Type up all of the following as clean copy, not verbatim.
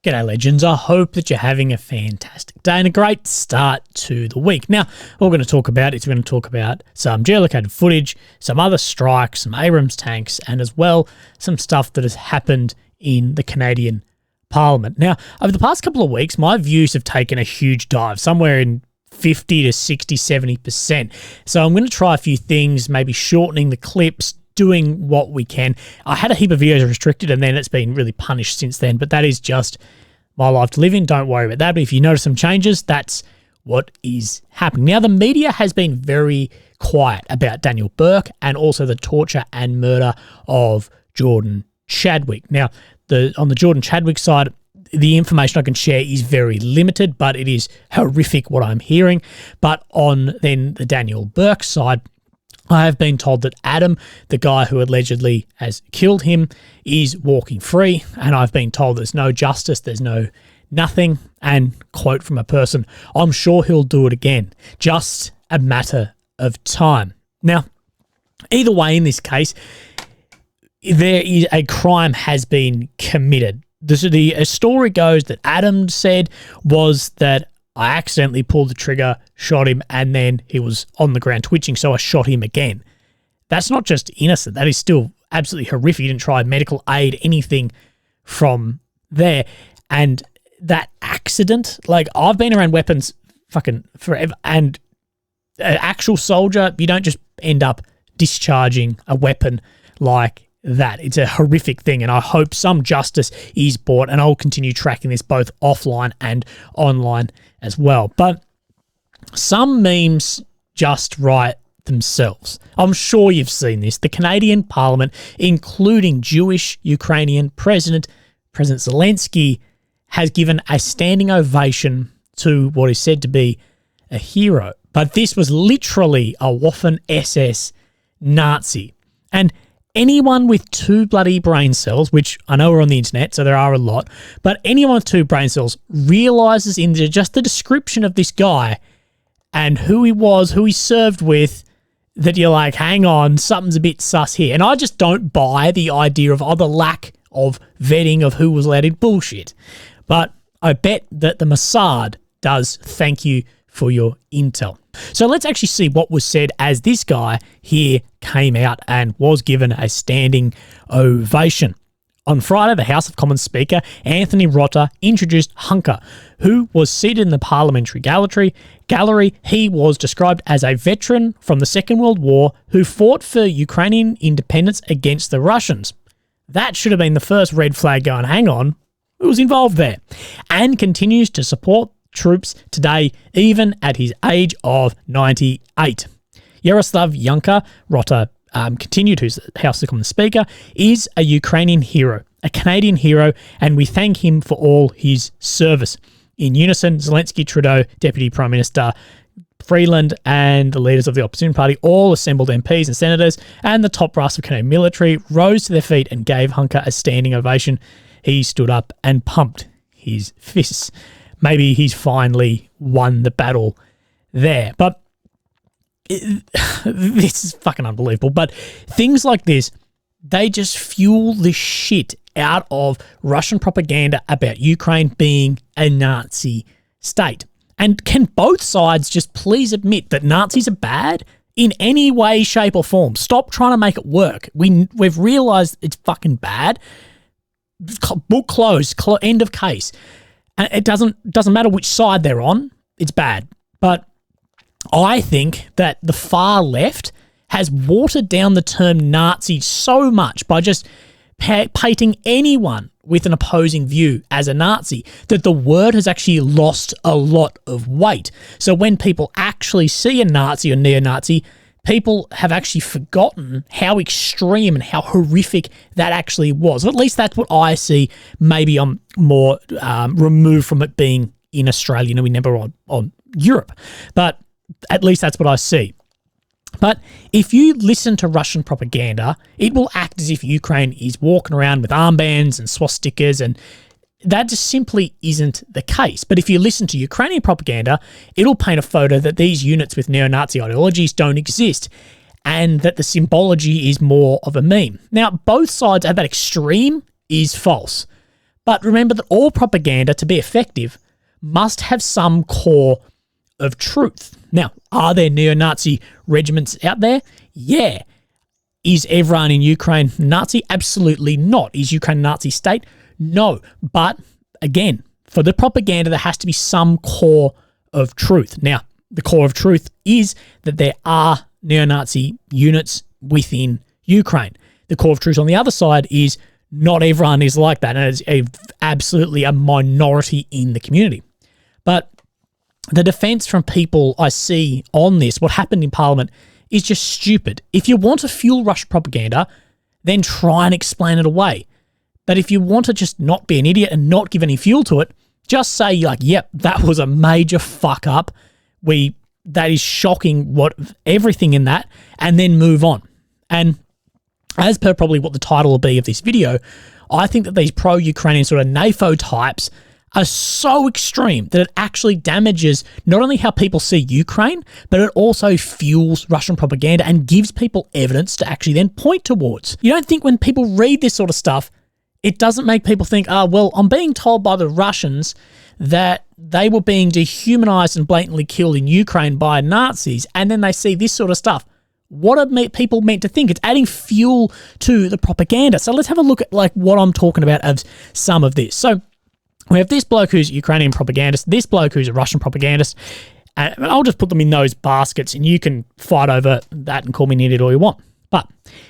G'day legends, I hope that you're having a fantastic day and a great start to the week. Now, what we're going to talk about is some geolocated footage, some other strikes, some Abrams tanks, and as well some stuff that has happened in the Canadian Parliament. Now, over the past couple of weeks, my views have taken a huge dive, somewhere in 50 to 60, 70%. So I'm going to try a few things, maybe shortening the clips, doing what we can. I had a heap of videos restricted and then it's been really punished since then, but that is just my life to live in. Don't worry about that. But if you notice some changes, that's what is happening. Now, the media has been very quiet about Daniel Burke and also the torture and murder of Jordan Chadwick. Now, on the Jordan Chadwick side, the information I can share is very limited, but it is horrific what I'm hearing. But on then the Daniel Burke side, I have been told that Adam, the guy who allegedly has killed him, is walking free, and I've been told there's no justice, there's nothing, and quote from a person, I'm sure he'll do it again, just a matter of time. Now, either way in this case, there is a crime has been committed. The story goes that Adam said was that I accidentally pulled the trigger, shot him, and then he was on the ground twitching, so I shot him again. That's not just innocent. That is still absolutely horrific. He didn't try medical aid, anything from there. And that accident, like, I've been around weapons fucking forever, and an actual soldier, you don't just end up discharging a weapon like that. It's a horrific thing, and I hope some justice is brought, and I'll continue tracking this both offline and online as well. But some memes just write themselves. I'm sure you've seen this. The Canadian Parliament, including Jewish Ukrainian President Zelensky, has given a standing ovation to what is said to be a hero. But this was literally a Waffen SS Nazi. And anyone with two bloody brain cells, which I know are on the internet, so there are a lot, but anyone with two brain cells realizes in just the description of this guy and who he was, who he served with, that you're like, hang on, something's a bit sus here. And I just don't buy the idea of, the lack of vetting of who was allowed in. Bullshit. But I bet that the Mossad does thank you for your intel. So let's actually see what was said as this guy here came out and was given a standing ovation. On Friday, the House of Commons Speaker, Anthony Rota, introduced Hunker, who was seated in the Parliamentary gallery. He was described as a veteran from the Second World War who fought for Ukrainian independence against the Russians. That should have been the first red flag going, hang on, who was involved there? And continues to support troops today, even at his age of 98. Yaroslav Yunker, Rota continued, who's the House of Commons Speaker, is a Ukrainian hero, a Canadian hero, and we thank him for all his service. In unison, Zelensky, Trudeau, Deputy Prime Minister Freeland, and the leaders of the opposition party, all assembled MPs and senators, and the top brass of Canadian military rose to their feet and gave Hunker a standing ovation. He stood up and pumped his fists. Maybe he's finally won the battle there. But this is fucking unbelievable. But things like this, they just fuel the shit out of Russian propaganda about Ukraine being a Nazi state. And can both sides just please admit that Nazis are bad in any way, shape or form? Stop trying to make it work. We've realised it's fucking bad. Book closed. End of case. And it doesn't matter which side they're on, it's bad. But I think that the far left has watered down the term Nazi so much by just painting anyone with an opposing view as a Nazi that the word has actually lost a lot of weight. So when people actually see a Nazi or neo-Nazi, people have actually forgotten how extreme and how horrific that actually was. Or at least that's what I see. Maybe I'm more removed from it being in Australia. We never on Europe. But at least that's what I see. But if you listen to Russian propaganda, it will act as if Ukraine is walking around with armbands and swastikas, and that just simply isn't the case. But if you listen to Ukrainian propaganda, it'll paint a photo that these units with neo-Nazi ideologies don't exist and that the symbology is more of a meme. Now, both sides at that extreme is false. But remember that all propaganda, to be effective, must have some core of truth. Now, are there neo-Nazi regiments out there? Yeah. Is everyone in Ukraine Nazi? Absolutely not. Is Ukraine a Nazi state? No. But again, for the propaganda, there has to be some core of truth. Now, the core of truth is that there are neo-Nazi units within Ukraine. The core of truth on the other side is not everyone is like that, and it's absolutely a minority in the community. But the defence from people I see on this, what happened in Parliament, is just stupid. If you want to fuel Russian propaganda, then try and explain it away. But if you want to just not be an idiot and not give any fuel to it, just say like, yep, that was a major fuck up. That is shocking, everything in that, and then move on. And as per probably what the title will be of this video, I think that these pro-Ukrainian sort of NAFO types are so extreme that it actually damages not only how people see Ukraine, but it also fuels Russian propaganda and gives people evidence to actually then point towards. You don't think when people read this sort of stuff, it doesn't make people think, well, I'm being told by the Russians that they were being dehumanized and blatantly killed in Ukraine by Nazis, and then they see this sort of stuff. What are people meant to think? It's adding fuel to the propaganda. So let's have a look at like what I'm talking about of some of this. So we have this bloke who's a Ukrainian propagandist, this bloke who's a Russian propagandist, and I'll just put them in those baskets and you can fight over that and call me an idiot all you want. But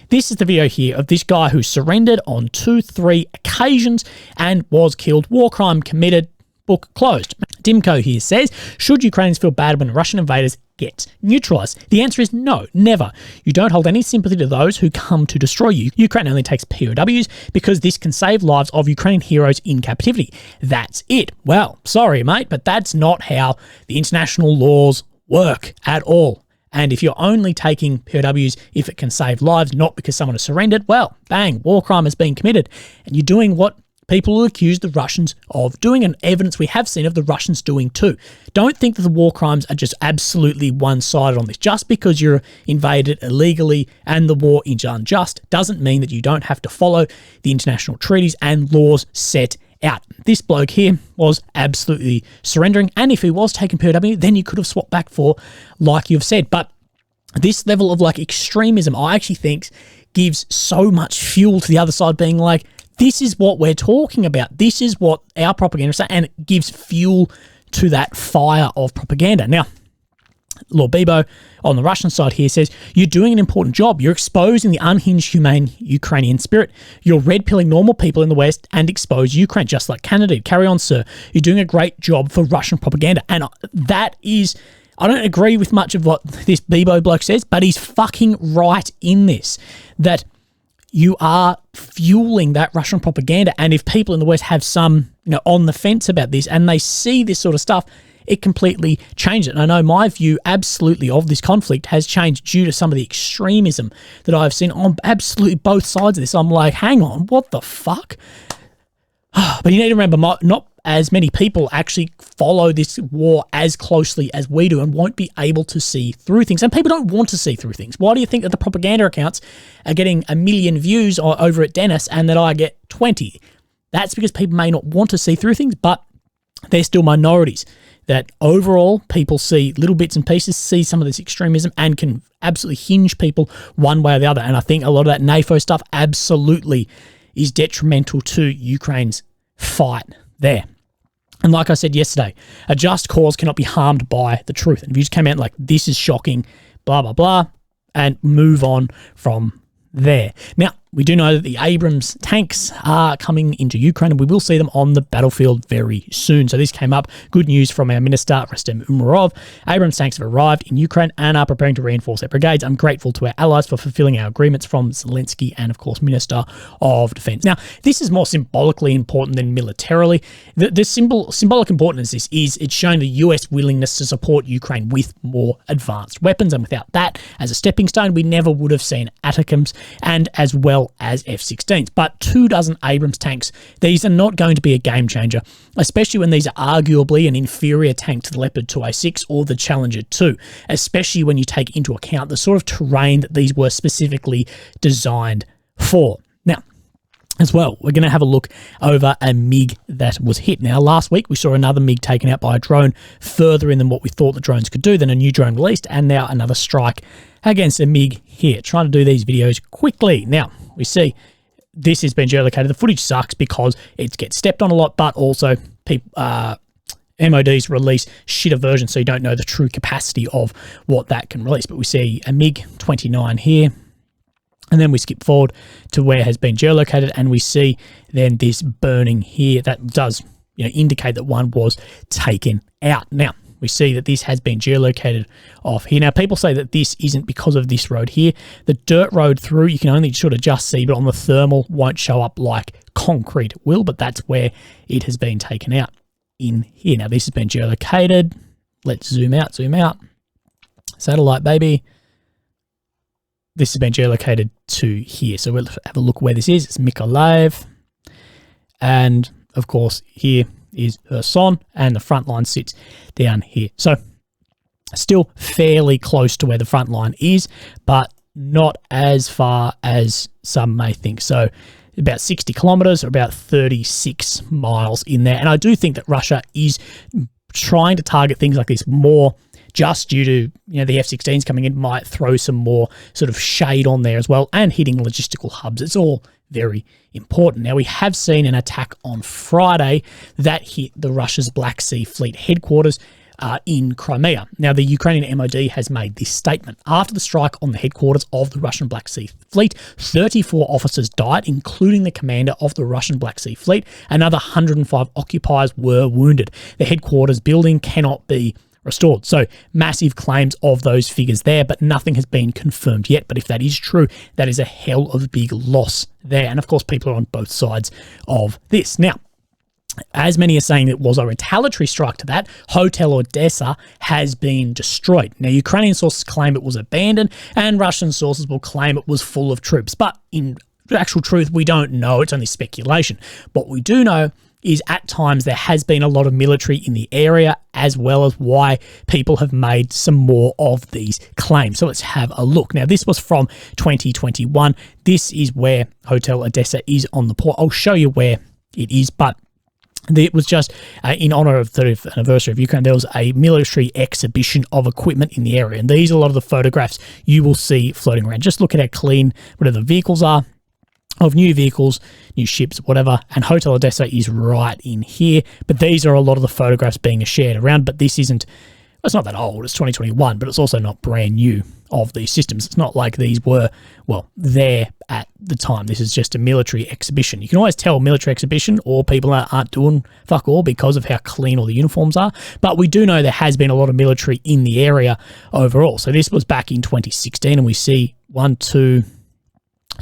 this is the video here of this guy who surrendered on 2-3 occasions and was killed. War crime committed. Book closed. Dimko here says, should Ukrainians feel bad when Russian invaders get neutralized? The answer is no, never. You don't hold any sympathy to those who come to destroy you. Ukraine only takes POWs because this can save lives of Ukrainian heroes in captivity. That's it. Well, sorry, mate, but that's not how the international laws work at all. And if you're only taking POWs if it can save lives, not because someone has surrendered, well, bang, war crime has been committed. And you're doing what people will accuse the Russians of doing, and evidence we have seen of the Russians doing too. Don't think that the war crimes are just absolutely one-sided on this. Just because you're invaded illegally and the war is unjust doesn't mean that you don't have to follow the international treaties and laws set out. This bloke here was absolutely surrendering, and if he was taking POW, then you could have swapped back for, like you've said. But this level of like extremism, I actually think, gives so much fuel to the other side being like, this is what we're talking about. This is what our propaganda is, and it gives fuel to that fire of propaganda. Now, Lord Bibo on the Russian side here says, you're doing an important job. You're exposing the unhinged, humane Ukrainian spirit. You're red-pilling normal people in the West and expose Ukraine, just like Canada did. Carry on, sir. You're doing a great job for Russian propaganda. And that is, I don't agree with much of what this Bibo bloke says, but he's fucking right in this, that you are fueling that Russian propaganda. And if people in the West have some, on the fence about this and they see this sort of stuff, it completely changes it. And I know my view absolutely of this conflict has changed due to some of the extremism that I've seen on absolutely both sides of this. I'm like, hang on, what the fuck? But you need to remember, not as many people actually follow this war as closely as we do and won't be able to see through things. And people don't want to see through things. Why do you think that the propaganda accounts are getting 1 million views over at Dennis and that I get 20? That's because people may not want to see through things, but they're still minorities. That overall, people see little bits and pieces, see some of this extremism and can absolutely hinge people one way or the other. And I think a lot of that NAFO stuff absolutely is detrimental to Ukraine's fight there. And like I said yesterday, a just cause cannot be harmed by the truth. And if you just came out like, this is shocking, blah, blah, blah, and move on from there. Now, we do know that the Abrams tanks are coming into Ukraine and we will see them on the battlefield very soon. So this came up. Good news from our Minister, Rustem Umerov. Abrams tanks have arrived in Ukraine and are preparing to reinforce their brigades. I'm grateful to our allies for fulfilling our agreements from Zelensky and, of course, Minister of Defense. Now, this is more symbolically important than militarily. The symbolic importance of this is it's showing the US willingness to support Ukraine with more advanced weapons. And without that, as a stepping stone, we never would have seen ATACMS and as well as F-16s. But 24 Abrams tanks, these are not going to be a game changer, especially when these are arguably an inferior tank to the Leopard 2A6 or the Challenger 2, especially when you take into account the sort of terrain that these were specifically designed for. Now, as well. We're going to have a look over a MiG that was hit. Now, last week we saw another MiG taken out by a drone further in than what we thought the drones could do, then a new drone released, and now another strike against a MiG here. Trying to do these videos quickly. Now, we see this has been geolocated. The footage sucks because it gets stepped on a lot, but also people, MODs release shitter versions, so you don't know the true capacity of what that can release. But we see a MiG-29 here. And then we skip forward to where it has been geolocated, and we see then this burning here. That does, indicate that one was taken out. Now, we see that this has been geolocated off here. Now, people say that this isn't because of this road here. The dirt road through, you can only sort of just see, but on the thermal won't show up like concrete will, but that's where it has been taken out in here. Now, this has been geolocated. Let's zoom out. Satellite, baby. This has been geolocated to here. So we'll have a look where this is. It's Mykolaiv. And, of course, here is Kherson, and the front line sits down here. So still fairly close to where the front line is, but not as far as some may think. So about 60 kilometers, or about 36 miles in there. And I do think that Russia is trying to target things like this more just due to, the F-16s coming in might throw some more sort of shade on there as well, and hitting logistical hubs. It's all very important. Now, we have seen an attack on Friday that hit the Russia's Black Sea Fleet headquarters in Crimea. Now, the Ukrainian MOD has made this statement. After the strike on the headquarters of the Russian Black Sea Fleet, 34 officers died, including the commander of the Russian Black Sea Fleet. Another 105 occupiers were wounded. The headquarters building cannot be restored. So massive claims of those figures there, but nothing has been confirmed yet. But if that is true, that is a hell of a big loss there. And of course, people are on both sides of this. Now, as many are saying it was a retaliatory strike to that, Hotel Odessa has been destroyed. Now, Ukrainian sources claim it was abandoned, and Russian sources will claim it was full of troops. But in actual truth, we don't know. It's only speculation. What we do know is at times there has been a lot of military in the area, as well as why people have made some more of these claims. So let's have a look. Now, this was from 2021. This is where Hotel Odessa is on the port. I'll show you where it is, but it was just in honor of the 30th anniversary of Ukraine. There was a military exhibition of equipment in the area, and these are a lot of the photographs you will see floating around. Just look at how clean whatever the vehicles are, of new vehicles, new ships, whatever, and Hotel Odessa is right in here. But these are a lot of the photographs being shared around, but this isn't, it's not that old, it's 2021, but it's also not brand new of these systems. It's not like these were, there at the time. This is just a military exhibition. You can always tell military exhibition or people aren't doing fuck all because of how clean all the uniforms are, but we do know there has been a lot of military in the area overall. So this was back in 2016, and we see 1, 2,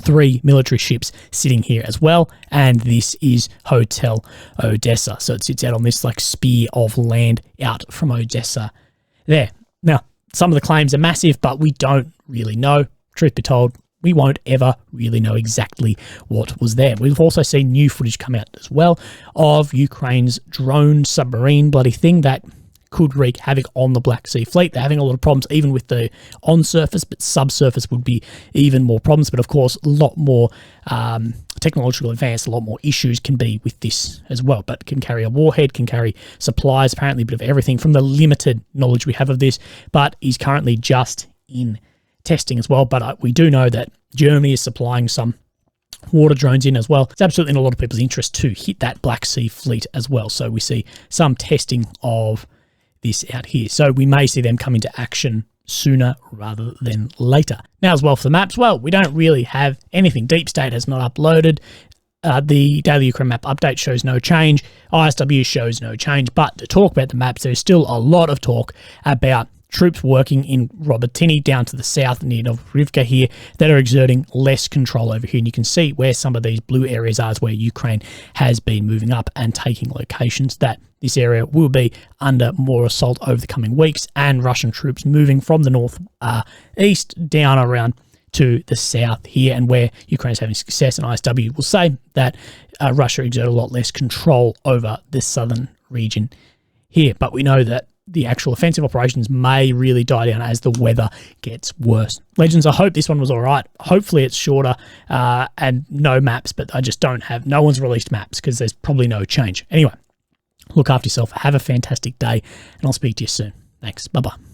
3 military ships sitting here as well, and this is Hotel Odessa. So it sits out on this like spear of land out from Odessa there. Now, some of the claims are massive, but we don't really know. Truth be told, we won't ever really know exactly what was there. We've also seen new footage come out as well of Ukraine's drone submarine bloody thing that could wreak havoc on the Black Sea Fleet. They're having a lot of problems even with the on-surface, but subsurface would be even more problems. But of course, a lot more technological advance, a lot more issues can be with this as well. But can carry a warhead, can carry supplies, apparently a bit of everything from the limited knowledge we have of this, but is currently just in testing as well. But we do know that Germany is supplying some water drones in as well. It's absolutely in a lot of people's interest to hit that Black Sea Fleet as well. So we see some testing of this out here. So we may see them come into action sooner rather than later. Now as well for the maps, we don't really have anything. Deep State has not uploaded. The Daily Ukraine map update shows no change. ISW shows no change. But to talk about the maps, there's still a lot of talk about troops working in Robotyne down to the south near Novrivka here that are exerting less control over here. And you can see where some of these blue areas are is where Ukraine has been moving up and taking locations that this area will be under more assault over the coming weeks, and Russian troops moving from the north east down around to the south here, and where Ukraine is having success. And ISW will say that Russia exerted a lot less control over the southern region here. But we know that the actual offensive operations may really die down as the weather gets worse. Legends, I hope this one was all right. Hopefully it's shorter and no maps, but I just don't have, no one's released maps because there's probably no change. Anyway, look after yourself. Have a fantastic day, and I'll speak to you soon. Thanks. Bye-bye.